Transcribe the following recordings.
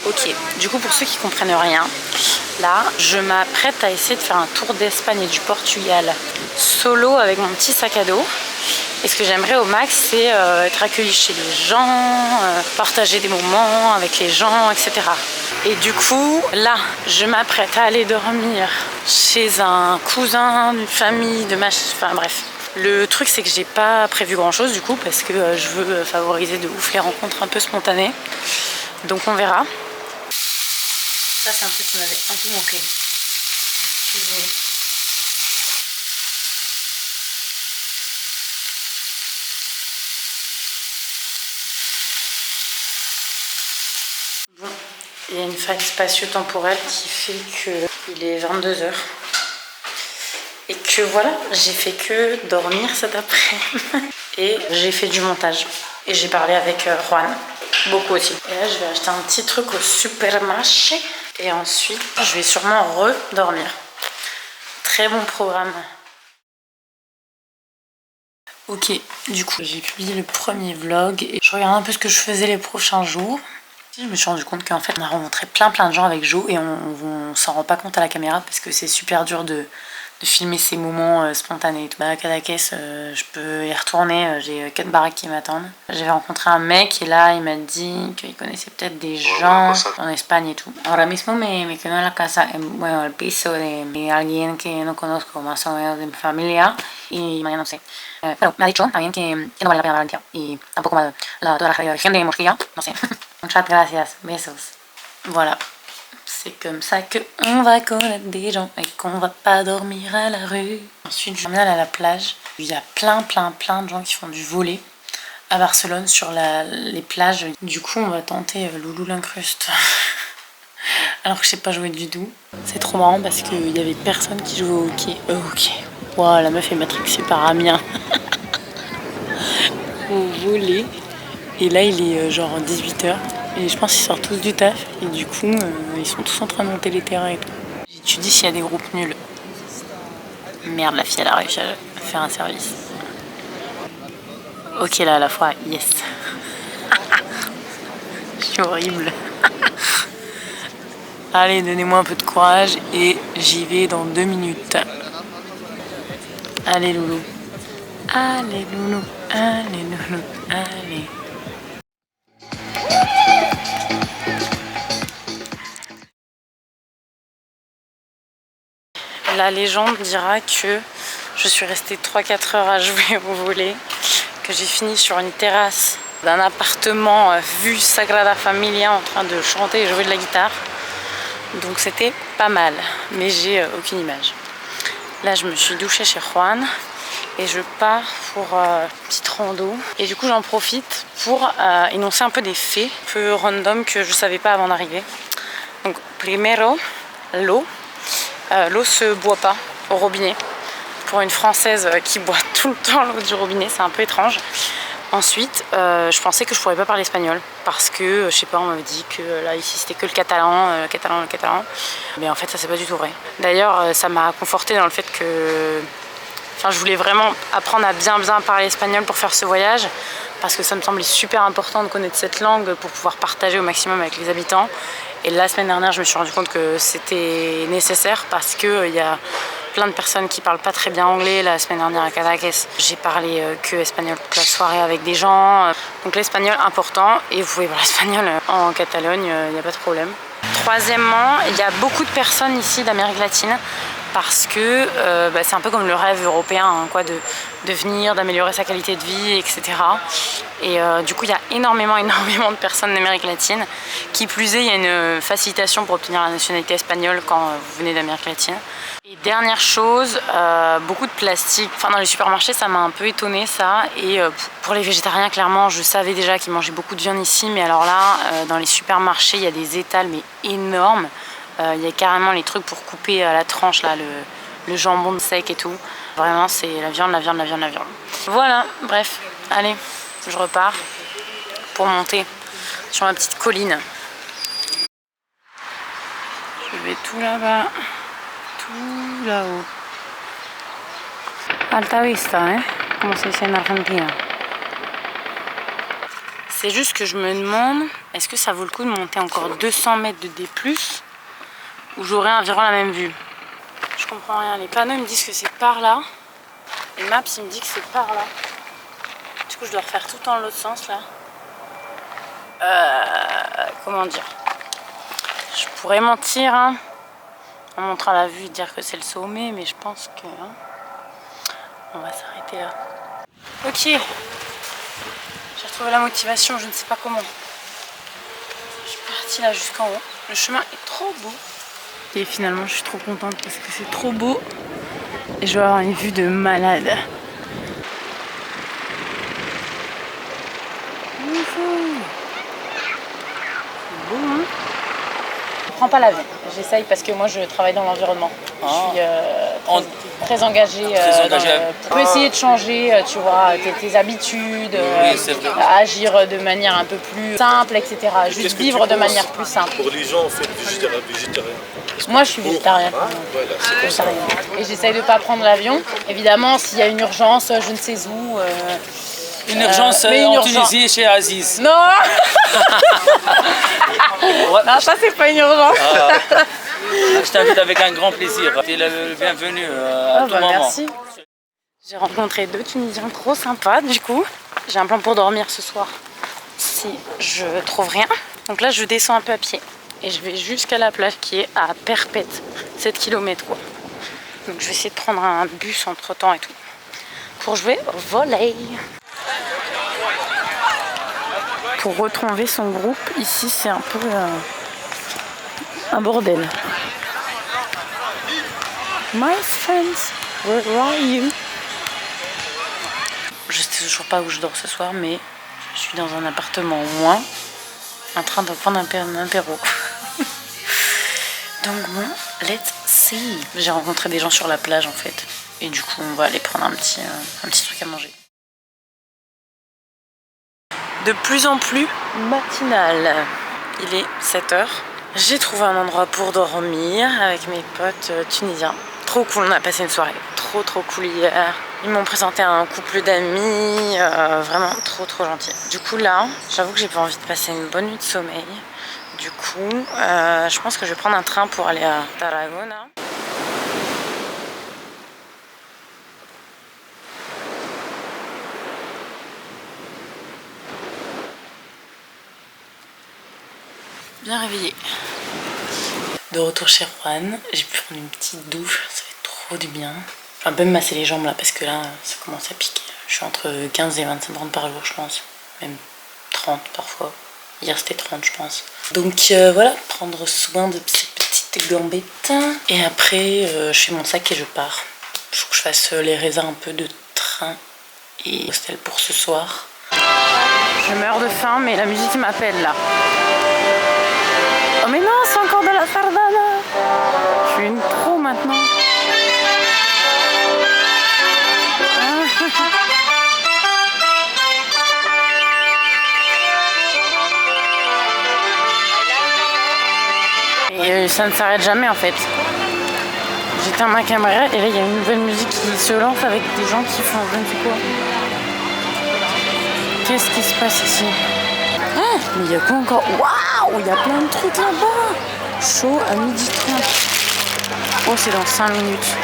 Ok, du coup pour ceux qui comprennent rien, là je m'apprête à essayer de faire un tour d'Espagne et du Portugal solo avec mon petit sac à dos. Et ce que j'aimerais au max, c'est être accueillie chez les gens, partager des moments avec les gens, etc. Et du coup, là, je m'apprête à aller dormir chez un cousin, une famille, enfin bref. Le truc, c'est que j'ai pas prévu grand chose du coup, parce que je veux favoriser de ouf les rencontres un peu spontanées. Donc on verra. Ça, c'est un truc qui m'avait un peu manqué. Excusez. Bon, il y a une faille spatio-temporelle qui fait qu'il est 22 h. Et que voilà, j'ai fait que dormir cet après-midi. Et j'ai fait du montage. Et j'ai parlé avec Juan. Beaucoup aussi. Et là, je vais acheter un petit truc au supermarché. Et ensuite, je vais sûrement redormir. Très bon programme. Ok, du coup, j'ai publié le premier vlog. Et je regarde un peu ce que je faisais les prochains jours. Je me suis rendu compte qu'en fait, on a rencontré plein de gens avec Jo. Et on s'en rend pas compte à la caméra parce que c'est super dur de filmer ces moments spontanés. Bah, à Cadaqués, je peux y retourner, j'ai 4 baraques qui m'attendent. J'avais rencontré un mec et là il m'a dit qu'il connaissait peut-être des gens en Espagne et tout. Ahora mismo me quedo en la casa, bueno, el piso de alguien que no conozco, más o menos de mi familia, y mañana no sé. Pero me ha dicho también que no vale la pena Valencia y tampoco toda la región de Murcia, no sé. Muchas gracias, besos. Voilà. C'est comme ça qu'on va connaître des gens et qu'on va pas dormir à la rue. Ensuite, je m'emmène à la plage. Il y a plein de gens qui font du volley à Barcelone sur les plages. Du coup, on va tenter Loulou l'incruste. Alors que je sais pas jouer du tout. C'est trop marrant parce qu'il y avait personne qui jouait au hockey. Ok. Wow, la meuf est matrixée par Amiens. Au volley. Et là, il est genre 18 h. Et je pense qu'ils sortent tous du taf. Et du coup, ils sont tous en train de monter les terrains et tout. J'étudie s'il y a des groupes nuls. Merde, la fille, elle a réussi à faire un service. Ok, là, à la fois, yes. Je suis horrible. Allez, donnez-moi un peu de courage. Et j'y vais dans 2 minutes. Allez, loulou. Allez, loulou. Allez, loulou. Allez. La légende dira que je suis restée 3-4 heures à jouer au volley, que j'ai fini sur une terrasse d'un appartement vue Sagrada Familia en train de chanter et jouer de la guitare. Donc c'était pas mal, mais j'ai aucune image. Là je me suis douchée chez Juan et je pars pour une petite rando. Et du coup j'en profite pour énoncer un peu des faits un peu random que je savais pas avant d'arriver. Donc primero, l'eau. L'eau se boit pas au robinet. Pour une Française qui boit tout le temps l'eau du robinet, c'est un peu étrange. Ensuite, je pensais que je pourrais pas parler espagnol parce que, je sais pas, on m'avait dit que là ici c'était que le catalan. Mais en fait, ça c'est pas du tout vrai. D'ailleurs, ça m'a confortée dans le fait que, enfin, je voulais vraiment apprendre à bien parler espagnol pour faire ce voyage parce que ça me semblait super important de connaître cette langue pour pouvoir partager au maximum avec les habitants. Et la semaine dernière, je me suis rendu compte que c'était nécessaire parce qu'il y a plein de personnes qui parlent pas très bien anglais. La semaine dernière à Cadaqués, j'ai parlé que espagnol toute la soirée avec des gens. Donc l'espagnol important, et vous pouvez parler espagnol en Catalogne, il n'y a pas de problème. Troisièmement, il y a beaucoup de personnes ici d'Amérique latine parce que c'est un peu comme le rêve européen, hein, quoi, de venir, d'améliorer sa qualité de vie, etc. Et du coup, il y a énormément de personnes d'Amérique latine. Qui plus est, il y a une facilitation pour obtenir la nationalité espagnole quand vous venez d'Amérique latine. Et dernière chose, beaucoup de plastique. Enfin, dans les supermarchés, ça m'a un peu étonnée, ça. Et pour les végétariens, clairement, je savais déjà qu'ils mangeaient beaucoup de viande ici. Mais alors là, dans les supermarchés, il y a des étals, mais énormes. Il y a carrément les trucs pour couper à la tranche, là, le jambon sec et tout. Vraiment, c'est la viande. Voilà, bref, allez, je repars pour monter sur ma petite colline. Je vais tout là-bas, tout là-haut. Alta vista, como se dice en Argentina. C'est juste que je me demande, est-ce que ça vaut le coup de monter encore 200 mètres de D+, où j'aurai environ la même vue? Je comprends rien. Les panneaux ils me disent que c'est par là. Et Maps il me dit que c'est par là. Du coup je dois refaire tout dans l'autre sens là. Comment dire? Je pourrais mentir hein, en montrant la vue et dire que c'est le sommet, mais je pense que hein, on va s'arrêter là. Ok, j'ai retrouvé la motivation, je ne sais pas comment. Je suis partie là jusqu'en haut. Le chemin est trop beau. Et finalement je suis trop contente parce que c'est trop beau. Et je vais avoir une vue de malade. C'est beau hein. Je prends pas l'avion, j'essaye parce que moi je travaille dans l'environnement. Je suis très engagée. Tu peux essayer de changer, tu vois, tes habitudes, agir de manière un peu plus simple, etc. Juste vivre de manière plus simple. Pour les gens en fait végétariens. Moi je suis végétarienne. Et j'essaye de pas prendre l'avion. Évidemment, s'il y a une urgence, je ne sais où. Une urgence en Tunisie chez Aziz. Non. Non, ça c'est pas une urgence. Je t'invite avec un grand plaisir. Tu es le bienvenu à tout moment. Merci. J'ai rencontré 2 Tunisiens trop sympas du coup. J'ai un plan pour dormir ce soir si je trouve rien. Donc là je descends un peu à pied et je vais jusqu'à la plage qui est à Perpète, 7 km quoi. Donc je vais essayer de prendre un bus entre temps et tout pour jouer au volley. Pour retrouver son groupe, ici c'est un peu un bordel. My friends, where are you? Je sais toujours pas où je dors ce soir, mais je suis dans un appartement au moins, en train de prendre un apéro. Donc bon, let's see. J'ai rencontré des gens sur la plage en fait, et du coup on va aller prendre un petit truc à manger. De plus en plus matinal. Il est 7h. J'ai trouvé un endroit pour dormir avec mes potes tunisiens. Trop cool, on a passé une soirée trop cool hier. Ils m'ont présenté un couple d'amis, vraiment trop gentil. Du coup là, j'avoue que j'ai pas envie de passer une bonne nuit de sommeil. Du coup, je pense que je vais prendre un train pour aller à Tarragona. Bien réveillée. De retour chez Juan, j'ai pu prendre une petite douche, ça fait trop du bien. Je vais un peu me masser les jambes là parce que là ça commence à piquer. Je suis entre 15 et 25 bandes par jour je pense, même 30 parfois. Hier c'était 30 je pense. Donc voilà, prendre soin de ces petites gambettes. Et après je fais mon sac et je pars. Il faut que je fasse les raisins un peu de train et hostel pour ce soir. Je meurs de faim mais la musique m'appelle là. Oh mais non, c'est encore de la sardana. Je suis une pro maintenant. Et ça ne s'arrête jamais en fait. J'éteins ma caméra et là il y a une nouvelle musique qui se lance avec des gens qui font je ne sais quoi. Qu'est-ce qui se passe ici? Oh, mais il y a quoi encore? Waouh, il y a plein de trucs là-bas. Chaud à 12h30. Oh, c'est dans 5 minutes.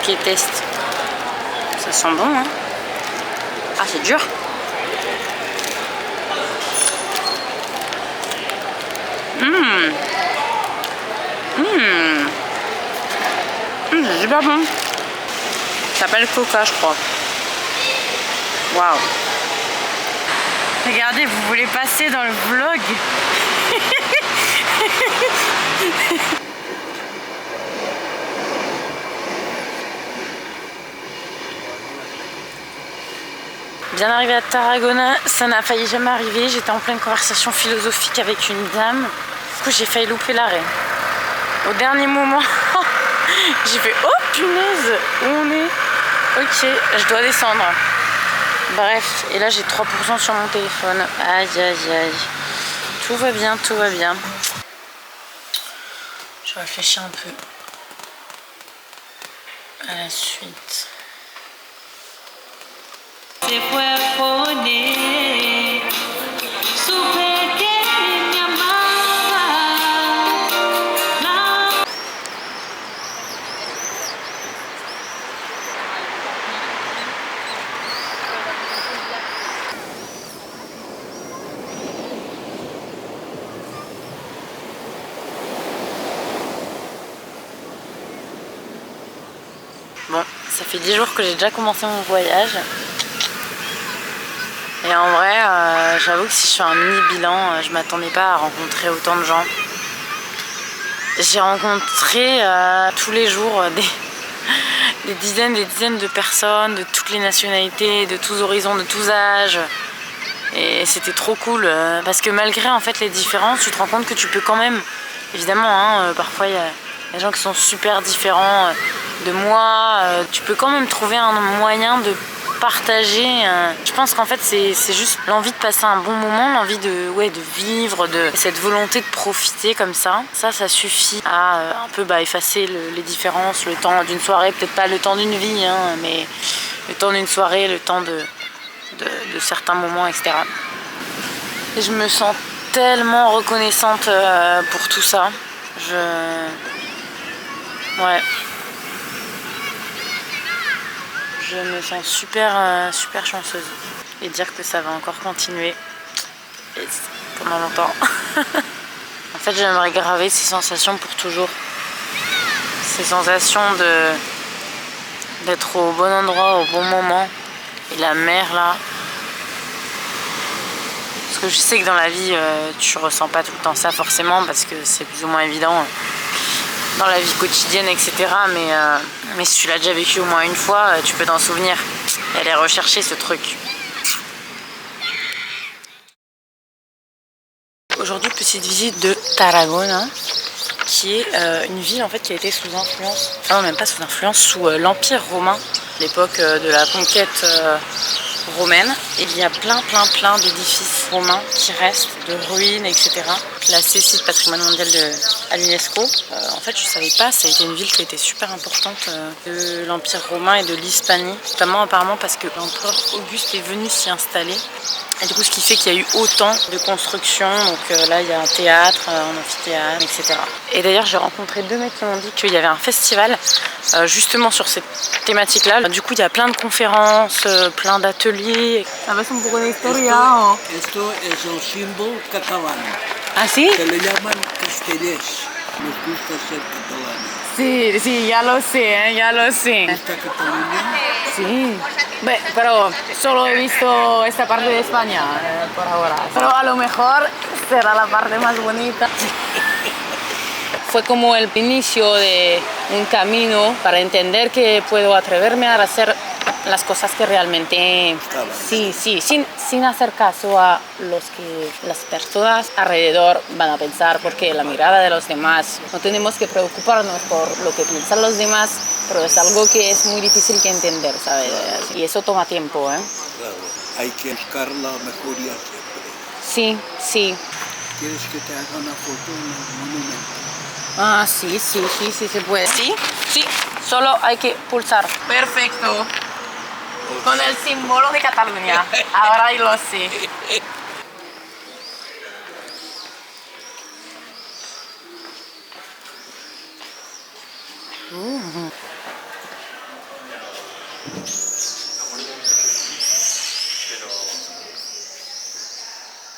Ok, test. Ça sent bon, hein? Ah, c'est dur. C'est super bon. Ça s'appelle Coca, je crois. Waouh. Regardez, vous voulez passer dans le vlog? Bien arrivé à Tarragona, ça n'a failli jamais arriver. J'étais en pleine conversation philosophique avec une dame. Du coup, j'ai failli louper l'arrêt. Au dernier moment, j'ai fait oh punaise, où on est? Ok, je dois descendre. Bref, et là j'ai 3% sur mon téléphone. Aïe aïe aïe. Tout va bien, tout va bien. Je réfléchis un peu à la suite. Bon, ça fait 10 jours que j'ai déjà commencé mon voyage. Et en vrai, j'avoue que si je fais un mini bilan, je m'attendais pas à rencontrer autant de gens. J'ai rencontré tous les jours des dizaines de personnes, de toutes les nationalités, de tous horizons, de tous âges. Et c'était trop cool parce que malgré en fait les différences, tu te rends compte que tu peux quand même, évidemment, hein, parfois il y a des gens qui sont super différents de moi, tu peux quand même trouver un moyen de partager. Je pense qu'en fait c'est juste l'envie de passer un bon moment, l'envie de vivre, cette volonté de profiter comme ça. Ça suffit à un peu effacer les différences, le temps d'une soirée, peut-être pas le temps d'une vie, hein, mais le temps d'une soirée, le temps de certains moments, etc. Et je me sens tellement reconnaissante pour tout ça. Ouais. Je me sens super chanceuse. Et dire que ça va encore continuer pendant longtemps. En fait, j'aimerais graver ces sensations pour toujours. Ces sensations d'être au bon endroit, au bon moment. Et la mer là. Parce que je sais que dans la vie, tu ressens pas tout le temps ça forcément, parce que c'est plus ou moins évident dans la vie quotidienne, etc. Mais si tu l'as déjà vécu au moins une fois, tu peux t'en souvenir et aller rechercher ce truc. Aujourd'hui, petite visite de Tarragona, qui est une ville en fait qui a été sous influence, enfin non, même pas sous influence, sous l'Empire romain, l'époque de la conquête romaine. Et il y a plein d'édifices romains qui restent, de ruines, etc. Classés site patrimoine mondial à l'UNESCO. En fait, je savais pas, ça a été une ville qui a été super importante de l'Empire romain et de l'Hispanie, notamment apparemment parce que l'empereur Auguste est venu s'y installer. Et du coup, ce qui fait qu'il y a eu autant de constructions. Donc là, il y a un théâtre, un amphithéâtre, etc. Et d'ailleurs, j'ai rencontré 2 mecs qui m'ont dit qu'il y avait un festival justement sur cette thématique-là. Du coup, il y a plein de conférences, plein d'ateliers. ¿Sabes un poco de historia? Esto es un símbolo catalán. ¿Ah, sí? Se le llaman castellers. Nos gusta ser catalanes. Sí, ya lo sé. ¿Gusta Cataluña? Sí, pero solo he visto esta parte de España por ahora. Pero a lo mejor será la parte más bonita. Fue como el inicio de un camino para entender que puedo atreverme a hacer las cosas que realmente sí, sin hacer caso a las personas alrededor van a pensar, porque la mirada de los demás, no tenemos que preocuparnos por lo que piensan los demás, pero es algo que es muy difícil que entender, ¿sabes? Y eso toma tiempo, ¿eh? Claro, hay que buscar la mejoría siempre. Sí. ¿Quieres que te haga una foto en el monumento? Ah, sí, se puede. Sí, solo hay que pulsar. Perfecto. Con el símbolo de Cataluña. Ahora lo sé.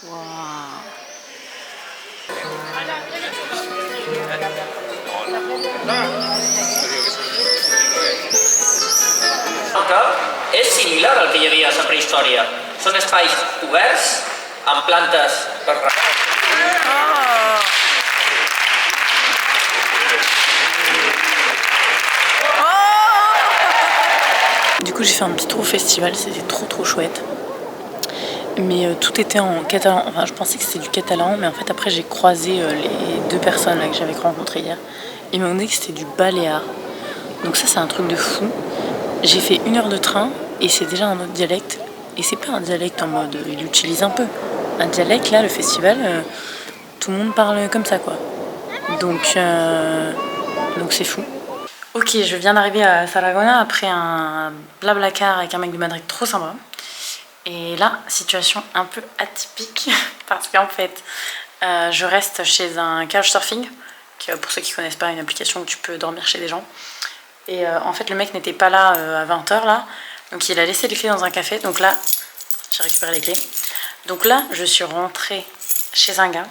Wow. És similar al que hi havia a la prehistòria. Són espais oberts, amb plantes per Du coup, j'ai fait un petit tour au festival, c'était trop chouette. Mais tout était en catalan. Enfin, je pensais que c'était du catalan, mais en fait après j'ai croisé les deux personnes là, que j'avais rencontrées hier. Ils m'ont dit que c'était du baléare. Donc ça c'est un truc de fou. J'ai fait 1 heure de train et c'est déjà un autre dialecte. Et c'est pas un dialecte en mode il utilise un peu. Un dialecte là, le festival, tout le monde parle comme ça quoi. Donc c'est fou. Ok, je viens d'arriver à Tarragona après un blablacar avec un mec de Madrid trop sympa. Et là, situation un peu atypique parce qu'en fait, je reste chez un couchsurfing, qui pour ceux qui connaissent pas, une application où tu peux dormir chez des gens. Et en fait, le mec n'était pas là à 20h là, donc il a laissé les clés dans un café. Donc là, j'ai récupéré les clés. Donc là, je suis rentrée chez un gars.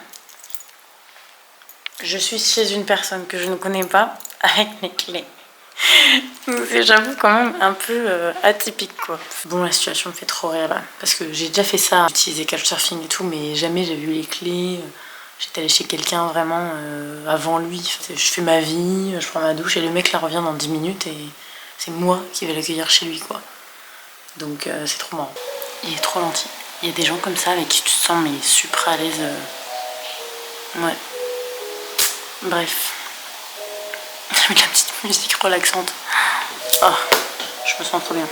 Je suis chez une personne que je ne connais pas avec mes clés. C'est j'avoue quand même un peu atypique quoi. Bon, la situation me fait trop rire là, parce que j'ai déjà fait ça, utiliser couchsurfing et tout, mais jamais j'ai vu les clés. J'étais allée chez quelqu'un vraiment avant lui. Je fais ma vie, je prends ma douche et le mec là revient dans 10 minutes et c'est moi qui vais l'accueillir chez lui quoi. Donc c'est trop marrant. Il est trop gentil. Il y a des gens comme ça avec qui tu te sens mais super à l'aise. Ouais. Bref. Avec la petite musique relaxante. Oh, je me sens trop bien.